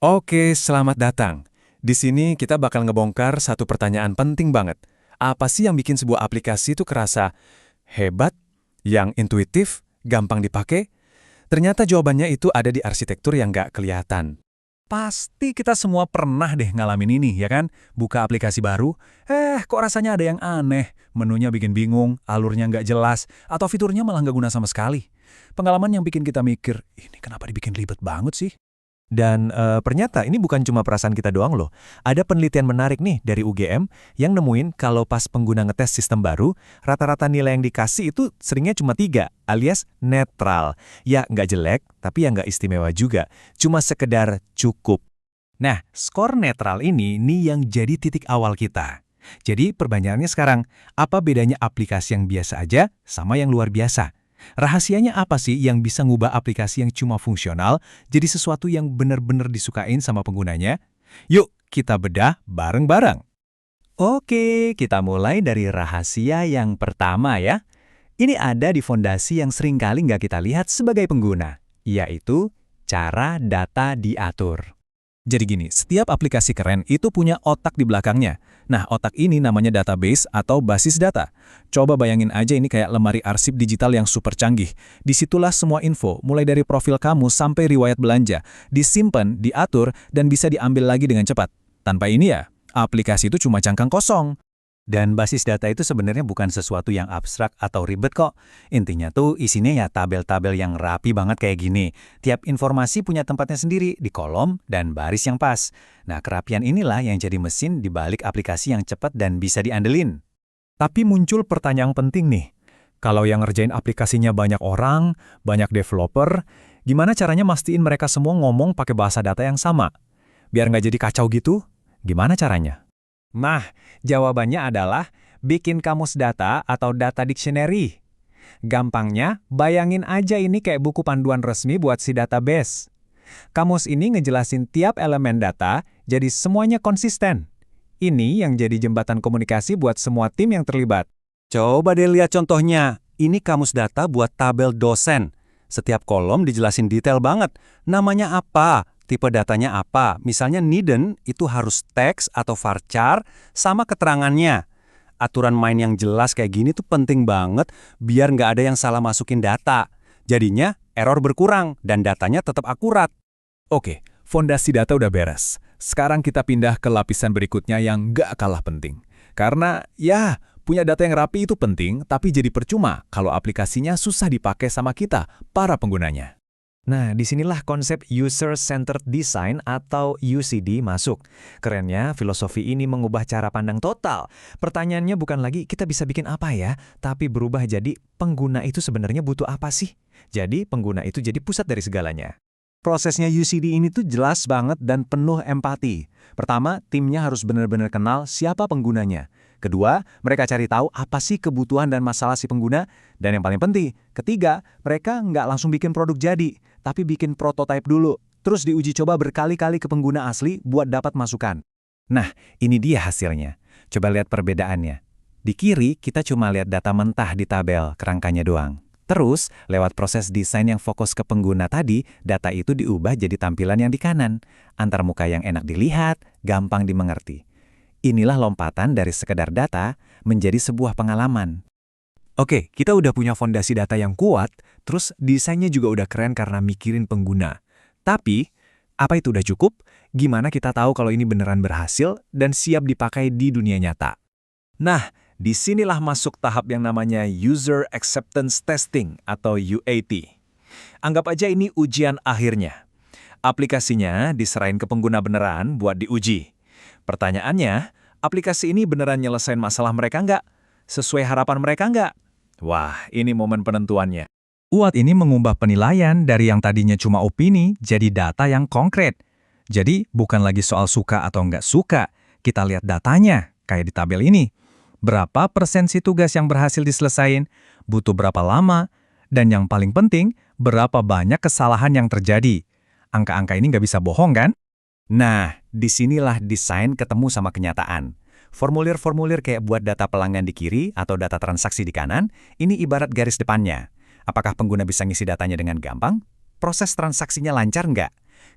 Oke, selamat datang. Di sini kita bakal ngebongkar satu pertanyaan penting banget. Apa sih yang bikin sebuah aplikasi itu kerasa hebat, yang intuitif, gampang dipakai? Ternyata jawabannya itu ada di arsitektur yang nggak kelihatan. Pasti kita semua pernah deh ngalamin ini, ya kan? Buka aplikasi baru, kok rasanya ada yang aneh, menunya bikin bingung, alurnya nggak jelas, atau fiturnya malah nggak guna sama sekali. Pengalaman yang bikin kita mikir, ini kenapa dibikin ribet banget sih? Dan ternyata ini bukan cuma perasaan kita doang loh. Ada penelitian menarik nih dari UGM yang nemuin kalau pas pengguna ngetes sistem baru, rata-rata nilai yang dikasih itu seringnya cuma 3, alias netral. Ya nggak jelek, tapi ya nggak istimewa juga. Cuma sekedar cukup. Nah, skor netral ini nih yang jadi titik awal kita. Jadi pertanyaannya sekarang, apa bedanya aplikasi yang biasa aja sama yang luar biasa? Rahasianya apa sih yang bisa ngubah aplikasi yang cuma fungsional jadi sesuatu yang benar-benar disukain sama penggunanya? Yuk, kita bedah bareng-bareng. Oke, kita mulai dari rahasia yang pertama ya. Ini ada di fondasi yang seringkali nggak kita lihat sebagai pengguna, yaitu cara data diatur. Jadi gini, setiap aplikasi keren itu punya otak di belakangnya. Nah, otak ini namanya database atau basis data. Coba bayangin aja ini kayak lemari arsip digital yang super canggih. Disitulah semua info, mulai dari profil kamu sampai riwayat belanja, disimpan, diatur, dan bisa diambil lagi dengan cepat. Tanpa ini ya, aplikasi itu cuma cangkang kosong. Dan basis data itu sebenarnya bukan sesuatu yang abstrak atau ribet kok. Intinya tuh isinya ya tabel-tabel yang rapi banget kayak gini. Tiap informasi punya tempatnya sendiri di kolom dan baris yang pas. Nah, kerapian inilah yang jadi mesin di balik aplikasi yang cepat dan bisa diandelin. Tapi muncul pertanyaan penting nih. Kalau yang ngerjain aplikasinya banyak orang, banyak developer, gimana caranya mastiin mereka semua ngomong pakai bahasa data yang sama? Biar nggak jadi kacau gitu, gimana caranya? Nah, jawabannya adalah bikin kamus data atau data dictionary. Gampangnya, bayangin aja ini kayak buku panduan resmi buat si database. Kamus ini ngejelasin tiap elemen data, jadi semuanya konsisten. Ini yang jadi jembatan komunikasi buat semua tim yang terlibat. Coba deh lihat contohnya. Ini kamus data buat tabel dosen. Setiap kolom dijelasin detail banget. Namanya apa? Tipe datanya apa? Misalnya Niden itu harus teks atau varchar sama keterangannya. Aturan main yang jelas kayak gini tuh penting banget biar nggak ada yang salah masukin data. Jadinya error berkurang dan datanya tetap akurat. Oke, fondasi data udah beres. Sekarang kita pindah ke lapisan berikutnya yang nggak kalah penting. Karena, ya, punya data yang rapi itu penting, tapi jadi percuma kalau aplikasinya susah dipakai sama kita, para penggunanya. Nah, disinilah konsep User-Centered Design atau UCD masuk. Kerennya, filosofi ini mengubah cara pandang total. Pertanyaannya bukan lagi kita bisa bikin apa ya, tapi berubah jadi pengguna itu sebenarnya butuh apa sih? Jadi, pengguna itu jadi pusat dari segalanya. Prosesnya UCD ini tuh jelas banget dan penuh empati. Pertama, timnya harus benar-benar kenal siapa penggunanya. Kedua, mereka cari tahu apa sih kebutuhan dan masalah si pengguna. Dan yang paling penting, ketiga, mereka nggak langsung bikin produk jadi, tapi bikin prototipe dulu. Terus diuji coba berkali-kali ke pengguna asli buat dapat masukan. Nah, ini dia hasilnya. Coba lihat perbedaannya. Di kiri, kita cuma lihat data mentah di tabel, kerangkanya doang. Terus, lewat proses desain yang fokus ke pengguna tadi, data itu diubah jadi tampilan yang di kanan. Antar muka yang enak dilihat, gampang dimengerti. Inilah lompatan dari sekedar data menjadi sebuah pengalaman. Oke, kita udah punya fondasi data yang kuat, terus desainnya juga udah keren karena mikirin pengguna. Tapi, apa itu udah cukup? Gimana kita tahu kalau ini beneran berhasil dan siap dipakai di dunia nyata? Nah, disinilah masuk tahap yang namanya User Acceptance Testing atau UAT. Anggap aja ini ujian akhirnya. Aplikasinya diserahin ke pengguna beneran buat diuji. Pertanyaannya, aplikasi ini beneran nyelesain masalah mereka nggak? Sesuai harapan mereka nggak? Wah, ini momen penentuannya. UAT ini mengubah penilaian dari yang tadinya cuma opini jadi data yang konkret. Jadi, bukan lagi soal suka atau nggak suka. Kita lihat datanya, kayak di tabel ini. Berapa persensi tugas yang berhasil diselesain, butuh berapa lama, dan yang paling penting, berapa banyak kesalahan yang terjadi. Angka-angka ini nggak bisa bohong kan? Nah, disinilah desain ketemu sama kenyataan. Formulir-formulir kayak buat data pelanggan di kiri atau data transaksi di kanan, ini ibarat garis depannya. Apakah pengguna bisa ngisi datanya dengan gampang? Proses transaksinya lancar nggak?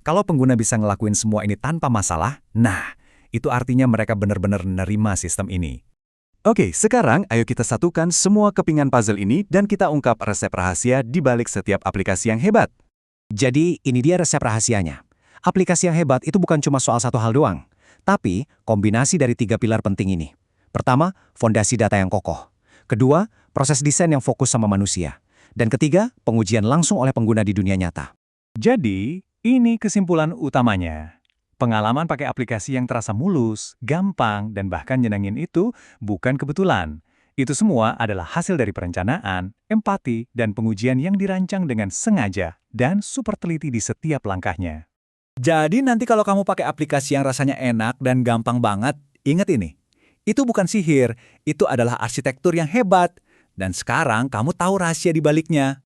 Kalau pengguna bisa ngelakuin semua ini tanpa masalah, nah, itu artinya mereka benar-benar nerima sistem ini. Oke, sekarang ayo kita satukan semua kepingan puzzle ini dan kita ungkap resep rahasia di balik setiap aplikasi yang hebat. Jadi, ini dia resep rahasianya. Aplikasi yang hebat itu bukan cuma soal satu hal doang, tapi kombinasi dari 3 pilar penting ini. Pertama, fondasi data yang kokoh. Kedua, proses desain yang fokus sama manusia. Dan ketiga, pengujian langsung oleh pengguna di dunia nyata. Jadi, ini kesimpulan utamanya. Pengalaman pakai aplikasi yang terasa mulus, gampang, dan bahkan nyenengin itu bukan kebetulan. Itu semua adalah hasil dari perencanaan, empati, dan pengujian yang dirancang dengan sengaja dan super teliti di setiap langkahnya. Jadi nanti kalau kamu pakai aplikasi yang rasanya enak dan gampang banget, ingat ini. Itu bukan sihir, itu adalah arsitektur yang hebat. Dan sekarang kamu tahu rahasia di baliknya.